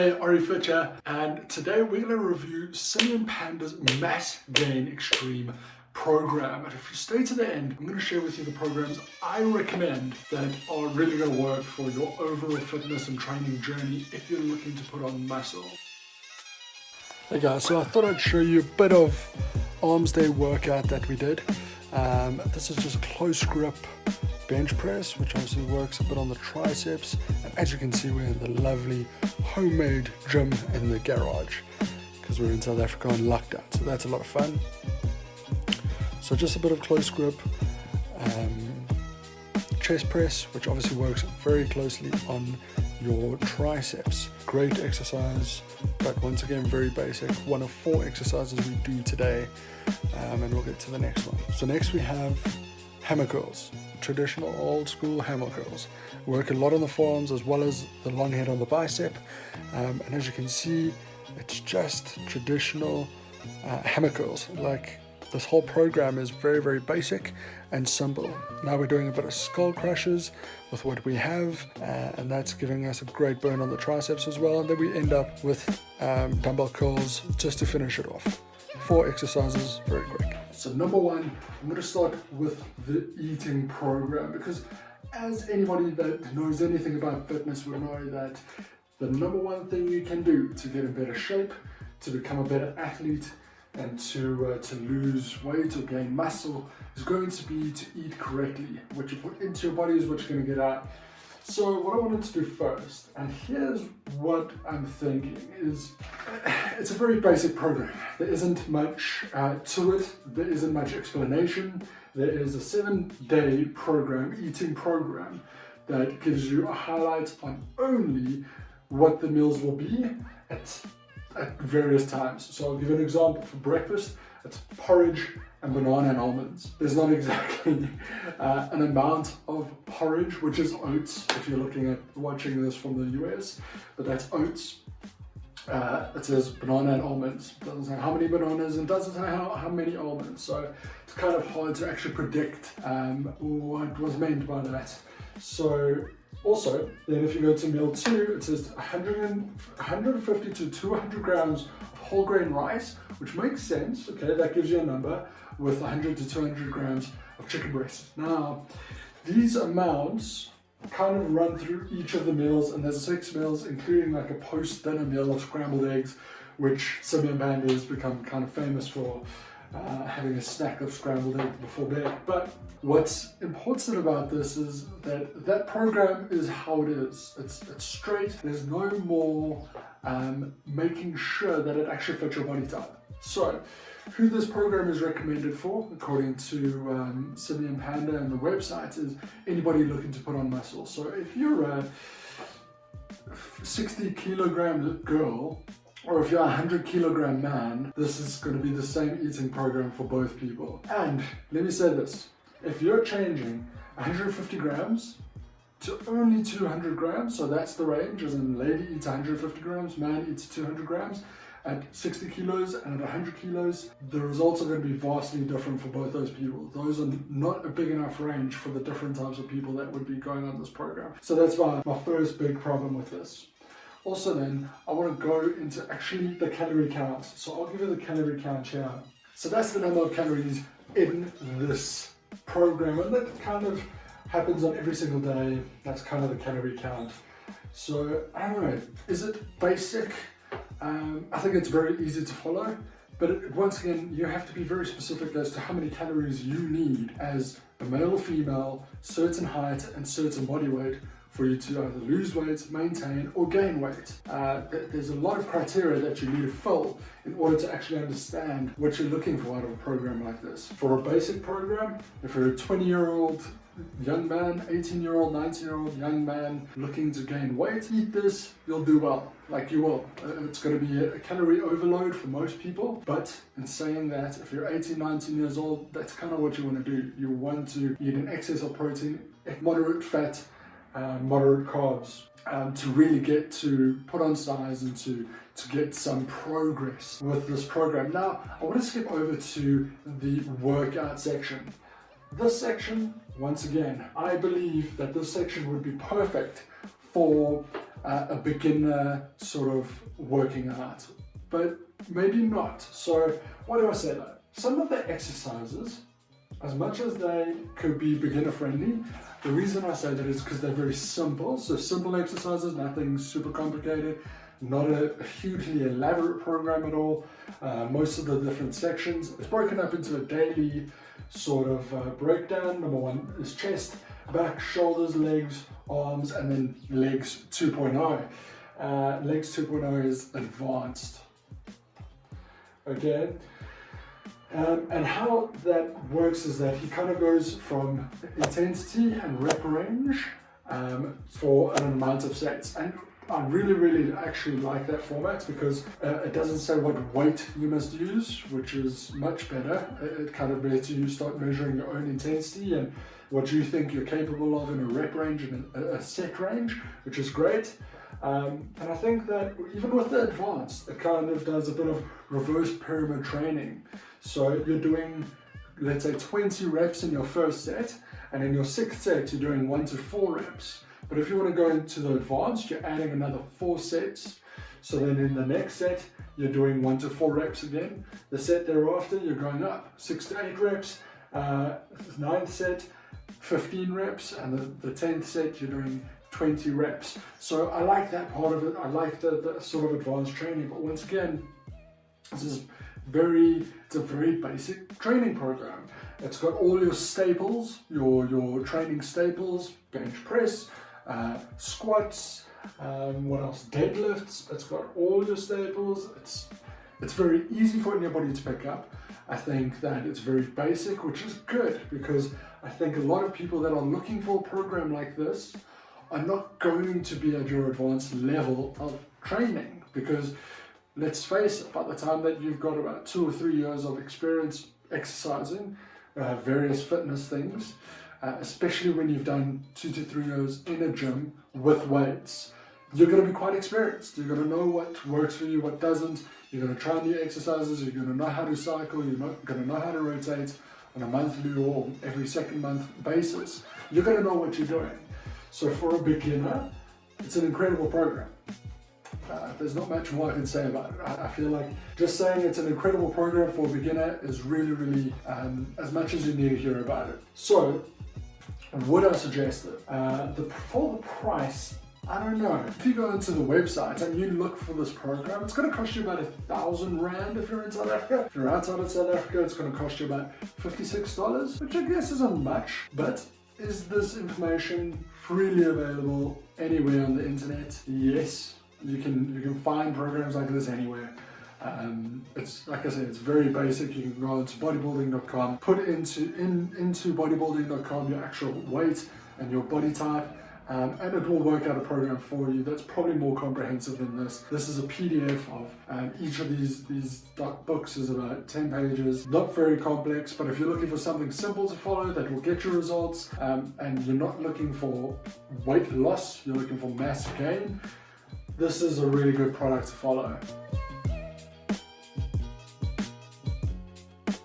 Hey, Ari Fitcher, and today we're going to review Simeon Panda's Mass Gain Extreme program. And if you stay to the end, I'm going to share with you the programs I recommend that are really going to work for your overall fitness and training journey if you're looking to put on muscle. Hey guys, so I thought I'd show you a bit of arms day workout that we did. This is just a close grip bench press, which obviously works a bit on the triceps. And as you can see, we're in the lovely homemade gym in the garage because we're in South Africa on lockdown, so that's a lot of fun. So just a bit of close grip chest press, which obviously works very closely on your triceps. Great exercise, but once again very basic. One of 4 exercises we do today, and we'll get to the next one. So next we have hammer curls, traditional old school hammer curls. Work a lot on the forearms as well as the long head on the bicep, and as you can see, it's just traditional hammer curls. Like, this whole program is very, very basic and simple. Now we're doing a bit of skull crushes with what we have, and that's giving us a great burn on the triceps as well. And then we end up with dumbbell curls just to finish it off. 4 exercises, very quick. So number 1, I'm going to start with the eating program, because as anybody that knows anything about fitness will know that the number 1 thing you can do to get in better shape, to become a better athlete, and to lose weight or gain muscle is going to be to eat correctly. What you put into your body is what you're going to get out. So what I wanted to do first, and here's what I'm thinking, is it's a very basic program. There isn't much to it. There isn't much explanation. There is a 7-day program, eating program, that gives you a highlight on only what the meals will be at various times. So I'll give you an example. For breakfast, it's porridge and banana and almonds. There's not exactly an amount of porridge, which is oats, if you're watching this from the US, but that's oats. It says banana and almonds. It doesn't say how many bananas and doesn't say how many almonds. So it's kind of hard to actually predict what was meant by that. So also, then if you go to meal 2, it says 150 to 200 grams of whole grain rice, which makes sense, okay, that gives you a number, with 100 to 200 grams of chicken breast. Now, these amounts kind of run through each of the meals, and there's 6 meals, including like a post-dinner meal of scrambled eggs, which Simeon Panda has become kind of famous for, having a snack of scrambled eggs before bed. But what's important about this is that that program is how it is. It's straight. There's no more making sure that it actually fits your body type. So who this program is recommended for, according to Simeon Panda and the website, is anybody looking to put on muscle. So if you're a 60 kilogram girl, or if you're a 100 kilogram man, this is going to be the same eating program for both people. And let me say this, if you're changing 150 grams to only 200 grams, so that's the range, as in lady eats 150 grams, man eats 200 grams, at 60 kilos and at 100 kilos, the results are going to be vastly different for both those people. Those are not a big enough range for the different types of people that would be going on this program. So that's my first big problem with this. Also then, I want to go into actually the calorie count. So I'll give you the calorie count here. So that's the number of calories in this program, and that kind of happens on every single day. That's kind of the calorie count. So I don't know, is it basic? I think it's very easy to follow, but once again, you have to be very specific as to how many calories you need as a male or female, certain height and certain body weight, for you to either lose weight, maintain, or gain weight. There's a lot of criteria that you need to fill in order to actually understand what you're looking for out of a program like this. For a basic program, if you're a 20-year-old young man, 18-year-old, 19-year-old young man looking to gain weight, eat this, you'll do well, like you will. It's going to be a calorie overload for most people, but in saying that, if you're 18, 19 years old, that's kind of what you want to do. You want to eat an excess of protein, moderate fat, moderate carbs, to really get to put on size and to get some progress with this program. Now, I want to skip over to the workout section. This section, once again, I believe that this section would be perfect for a beginner sort of working out, but maybe not. So what do I say though? Some of the exercises, as much as they could be beginner friendly, the reason I say that is because they're very simple. So simple exercises, nothing super complicated, not a hugely elaborate program at all. Most of the different sections, it's broken up into a daily sort of breakdown. Number one is chest, back, shoulders, legs, arms, and then legs 2.0. Legs 2.0 is advanced. Okay. And how that works is that he kind of goes from intensity and rep range for an amount of sets. And I really actually like that format because it doesn't say what weight you must use, which is much better. It kind of lets you start measuring your own intensity and what you think you're capable of in a rep range and a set range, which is great. And I think that even with the advanced, it kind of does a bit of reverse pyramid training. So you're doing, let's say, 20 reps in your first set, and in your sixth set, you're doing 1 to 4 reps. But if you want to go into the advanced, you're adding another 4 sets. So then in the next set, you're doing 1 to 4 reps again. The set thereafter, you're going up 6 to 8 reps. 9th set, 15 reps, and the 10th set, you're doing 20 reps. So I like that part of it. I like the sort of advanced training. But once again, this is it's a very basic training program. It's got all your staples, your training staples, bench press, squats, what else? Deadlifts. It's got all your staples. It's very easy for anybody to pick up. I think that it's very basic, which is good because I think a lot of people that are looking for a program like this are not going to be at your advanced level of training because let's face it, by the time that you've got about 2 or 3 years of experience exercising various fitness things, especially when you've done 2 to 3 years in a gym with weights, you're going to be quite experienced. You're going to know what works for you, what doesn't. You're going to try new exercises. You're going to know how to cycle. You're going to know how to rotate on a monthly or every second month basis. You're going to know what you're doing. So for a beginner, it's an incredible program. There's not much more I can say about it. I feel like just saying it's an incredible program for a beginner is really as much as you need to hear about it. So, would I suggest it? For the price, I don't know. If you go into the website and you look for this program, it's going to cost you about 1,000 Rand if you're in South Africa. If you're outside of South Africa, it's going to cost you about $56, which I guess isn't much, but is this information freely available anywhere on the internet? Yes. You can find programs like this anywhere. It's like I said, it's very basic. You can go onto bodybuilding.com, put into bodybuilding.com your actual weight and your body type, and it will work out a program for you that's probably more comprehensive than this. This is a PDF of each of these books is about 10 pages, not very complex, but if you're looking for something simple to follow that will get you results, and you're not looking for weight loss, you're looking for mass gain, this is a really good product to follow.